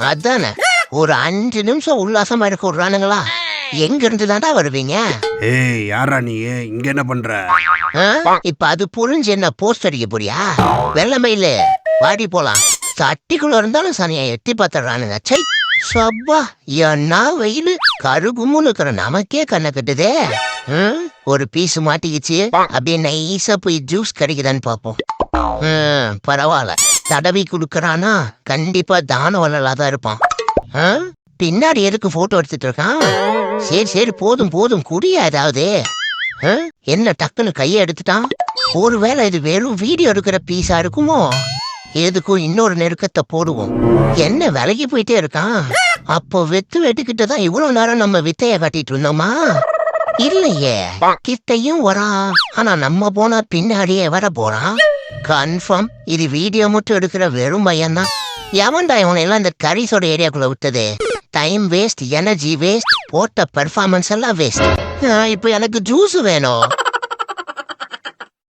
அதானே ஒரு 5 நிமிஷம் உல்லாசமா இருக்க விடுறானுங்களா? எங்க இருந்து தாண்டா வருவீங்க? ஏய் யாரா நீ இங்க என்ன பண்ற? இப்ப அது புரிஞ்சு என்ன போஸ்ட் அடிக்க போறியா? வெள்ளமையில வாடி போலாம். சட்டிக்குள்ள இருந்தாலும் சனியா எட்டி பாத்துறானுங்க. சை சப்பா என்ன வெயிலு, கருகுமுன்னு இருக்கிற நமக்கே கண்ணை கட்டுதே. ஒரு பீஸ் மாட்டிக்கிச்சு, அப்படியே நைஸா போய் ஜூஸ் கிடைக்குதான்னு பாப்போம். பரவாயில்ல, தடவி குடுக்கறானா கண்டிப்பா தான வள்ளலாதான் இருப்பான். பின்னாடி எதுக்கு போட்டோ எடுத்துட்டு இருக்கான்? சரி சரி போதும் போதும் குடியா ஏதாவது. என்ன டக்குன்னு கையை எடுத்துட்டான்? ஒருவேளை இது வெறும் வீடியோ எடுக்கிற பீஸா இருக்குமோ? எதுக்கும் இன்னொரு நெருக்கத்தை போடுவோம். என்ன விலகி போயிட்டே இருக்கான்? அப்போ வெட்டுக்கிட்டதான் இவ்வளவு நேரம் நம்ம வித்தைய காட்டிட்டு இருந்தோமா? இல்லையே, கிட்டையும் வரான். ஆனா நம்ம போனா பின்னாடியே வர போறான். கன்ஃபார்ம் இது வீடியோ மட்டும் எடுக்கிற வெறும் பையன்தான். எவன்டா இவனை எல்லாம் இந்த கரிசோட ஏரியாக்குள்ள விட்டது? டைம் வேஸ்ட், எனர்ஜி வேஸ்ட், போட்ட பெர்ஃபார்மன்ஸ் எல்லாம் வேஸ்ட். இப்போ எனக்கு ஜூஸ் வேணும்.